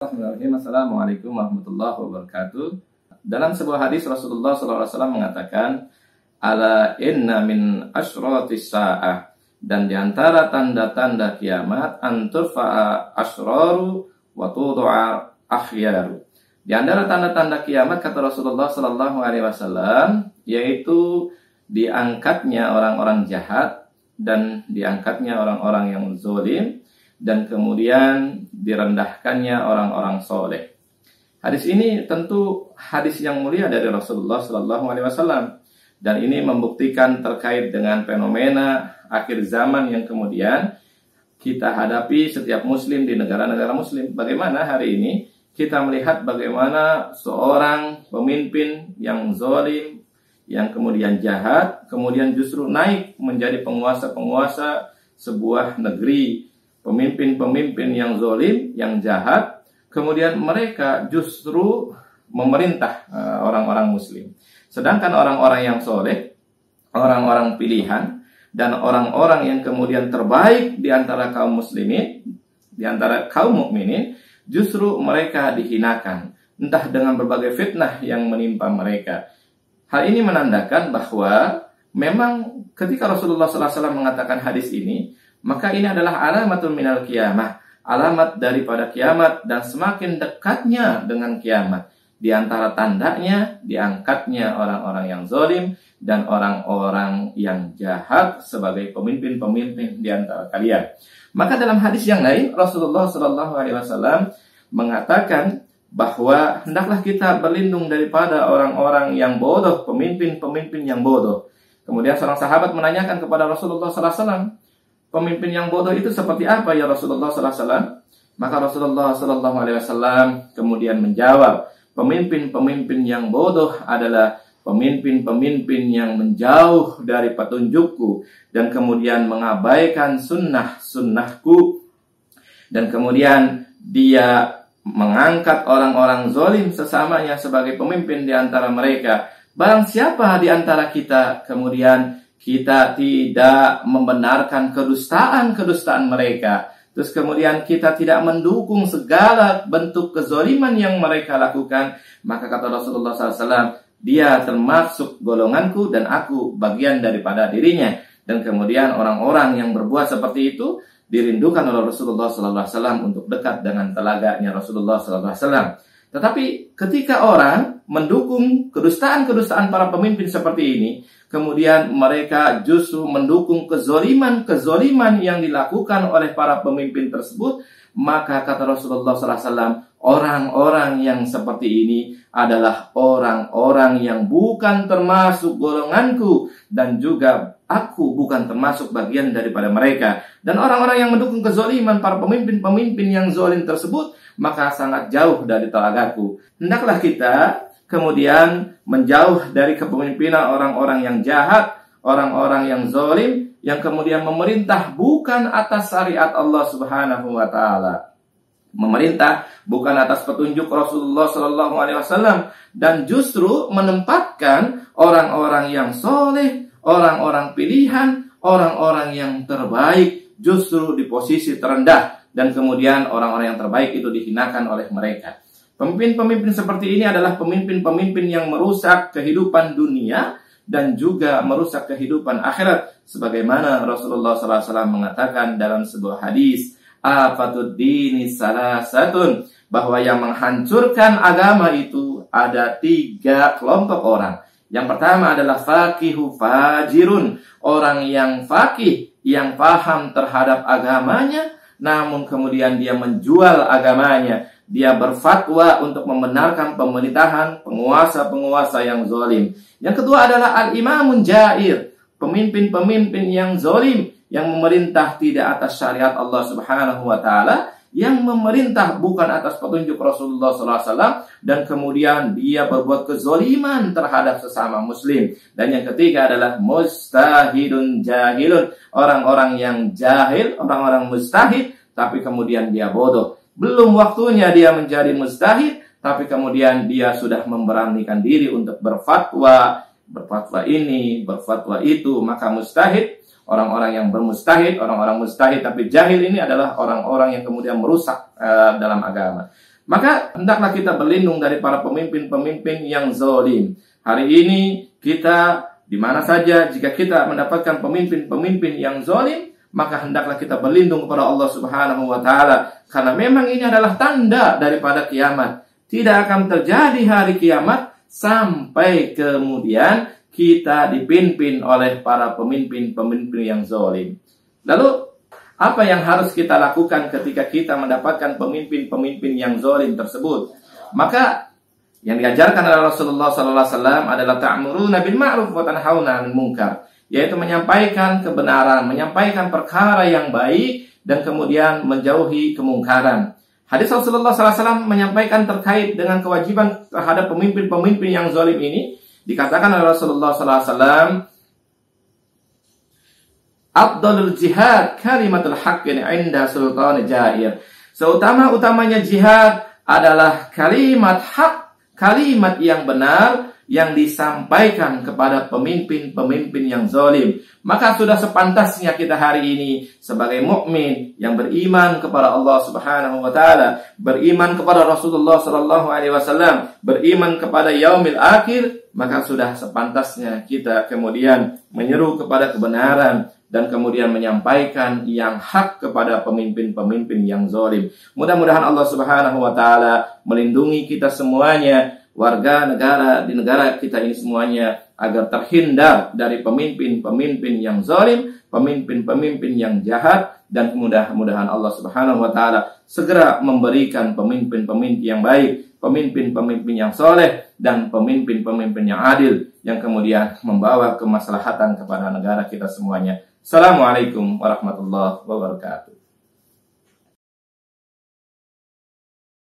Bismillahirrahmanirrahim. Assalamualaikum warahmatullahi wabarakatuh. Dalam sebuah hadis Rasulullah SAW mengatakan, ala inna min asyratis sa'ah, dan diantara tanda-tanda kiamat anturfa'a asyraru wa tudu'a akhyaru. Di antara tanda-tanda kiamat, kata Rasulullah SAW, yaitu diangkatnya orang-orang jahat dan diangkatnya orang-orang yang zalim, dan kemudian direndahkannya orang-orang soleh. Hadis ini tentu hadis yang mulia dari Rasulullah SAW, dan ini membuktikan terkait dengan fenomena akhir zaman yang kemudian kita hadapi setiap muslim di negara-negara muslim. Bagaimana hari ini kita melihat bagaimana seorang pemimpin yang zalim, yang kemudian jahat, kemudian justru naik menjadi penguasa-penguasa sebuah negeri. Pemimpin-pemimpin yang zalim, yang jahat, kemudian mereka justru memerintah orang-orang muslim. Sedangkan orang-orang yang soleh, orang-orang pilihan, dan orang-orang yang kemudian terbaik di antara kaum muslimin, di antara kaum mukminin, justru mereka dihinakan, entah dengan berbagai fitnah yang menimpa mereka. Hal ini menandakan bahwa memang ketika Rasulullah SAW mengatakan hadis ini, maka ini adalah alamatul minal kiamah, alamat daripada kiamat, dan semakin dekatnya dengan kiamat. Di antara tandanya diangkatnya orang-orang yang zalim dan orang-orang yang jahat sebagai pemimpin-pemimpin di antara kalian. Maka dalam hadis yang lain Rasulullah SAW mengatakan bahwa hendaklah kita berlindung daripada orang-orang yang bodoh, pemimpin-pemimpin yang bodoh. Kemudian seorang sahabat menanyakan kepada Rasulullah SAW, pemimpin yang bodoh itu seperti apa ya Rasulullah SAW? Maka Rasulullah SAW kemudian menjawab, pemimpin-pemimpin yang bodoh adalah pemimpin-pemimpin yang menjauh dari petunjukku dan kemudian mengabaikan sunnah-sunnahku, dan kemudian dia mengangkat orang-orang zalim sesamanya sebagai pemimpin di antara mereka. Barang siapa di antara kita kemudian kita tidak membenarkan kedustaan-kedustaan mereka, terus kemudian kita tidak mendukung segala bentuk kezaliman yang mereka lakukan, maka kata Rasulullah SAW, dia termasuk golonganku dan aku bagian daripada dirinya. Dan kemudian orang-orang yang berbuat seperti itu dirindukan oleh Rasulullah SAW untuk dekat dengan telaganya Rasulullah SAW. Tetapi ketika orang mendukung kedustaan-kedustaan para pemimpin seperti ini, kemudian mereka justru mendukung kezoliman yang dilakukan oleh para pemimpin tersebut, maka kata Rasulullah SAW, orang-orang yang seperti ini adalah orang-orang yang bukan termasuk golonganku, dan juga aku bukan termasuk bagian daripada mereka. Dan orang-orang yang mendukung kezoliman para pemimpin-pemimpin yang zalim tersebut, maka sangat jauh dari telagaku. Hendaklah kita kemudian menjauh dari kepemimpinan orang-orang yang jahat, orang-orang yang zalim, yang kemudian memerintah bukan atas syariat Allah Subhanahu wa taala. Memerintah bukan atas petunjuk Rasulullah SAW, dan justru menempatkan orang-orang yang soleh, orang-orang pilihan, orang-orang yang terbaik justru di posisi terendah, dan kemudian orang-orang yang terbaik itu dihinakan oleh mereka. Pemimpin-pemimpin seperti ini adalah pemimpin-pemimpin yang merusak kehidupan dunia dan juga merusak kehidupan akhirat, sebagaimana Rasulullah SAW mengatakan dalam sebuah hadis, afatud dini salasatun, bahwa yang menghancurkan agama itu ada 3 kelompok orang. Yang pertama adalah faqihu fajirun, orang yang faqih, yang paham terhadap agamanya, namun kemudian dia menjual agamanya. Dia berfatwa untuk membenarkan pemerintahan penguasa-penguasa yang zalim. Yang kedua adalah al-imamun jair, pemimpin-pemimpin yang zalim, yang memerintah tidak atas syariat Allah Subhanahu wa taala, yang memerintah bukan atas petunjuk Rasulullah SAW, dan kemudian dia berbuat kezaliman terhadap sesama muslim. Dan yang ketiga adalah mustahidun jahilun, orang-orang yang jahil, orang-orang mustahid, tapi kemudian dia bodoh. Belum waktunya dia menjadi mustahid, tapi kemudian dia sudah memberanikan diri untuk berfatwa ini, berfatwa itu. Maka mustahid, orang-orang yang bermustahid, orang-orang mustahid tapi jahil ini adalah orang-orang yang kemudian merusak dalam agama. Maka hendaklah kita berlindung dari para pemimpin-pemimpin yang zalim. Hari ini kita di mana saja jika kita mendapatkan pemimpin-pemimpin yang zalim, maka hendaklah kita berlindung kepada Allah Subhanahu wa taala, karena memang ini adalah tanda daripada kiamat. Tidak akan terjadi hari kiamat sampai kemudian kita dipimpin oleh para pemimpin-pemimpin yang zalim. Lalu apa yang harus kita lakukan ketika kita mendapatkan pemimpin-pemimpin yang zalim tersebut? Maka yang diajarkan oleh Rasulullah SAW adalah ta'muruna bil ma'ruf wa tanhauna 'anil munkar, yaitu menyampaikan kebenaran, menyampaikan perkara yang baik, dan kemudian menjauhi kemungkaran. Hadis Rasulullah SAW menyampaikan terkait dengan kewajiban terhadap pemimpin-pemimpin yang zalim ini. Dikatakan oleh Rasulullah SAW, Afdalul jihad kalimatul haqqin 'inda sultan jair. Seutama-utamanya jihad adalah kalimat hak, kalimat yang benar yang disampaikan kepada pemimpin-pemimpin yang zalim. Maka sudah sepantasnya kita hari ini sebagai mukmin yang beriman kepada Allah Subhanahu wa taala, beriman kepada Rasulullah sallallahu alaihi wasallam, beriman kepada yaumil akhir, maka sudah sepantasnya kita kemudian menyeru kepada kebenaran dan kemudian menyampaikan yang hak kepada pemimpin-pemimpin yang zalim. Mudah-mudahan Allah Subhanahu wa taala melindungi kita semuanya, warga negara di negara kita ini semuanya, agar terhindar dari pemimpin-pemimpin yang zalim, pemimpin-pemimpin yang jahat, dan mudah-mudahan Allah Subhanahu wa taala segera memberikan pemimpin-pemimpin yang baik, pemimpin-pemimpin yang soleh, dan pemimpin-pemimpin yang adil, yang kemudian membawa kemaslahatan kepada negara kita semuanya. Assalamualaikum warahmatullahi wabarakatuh.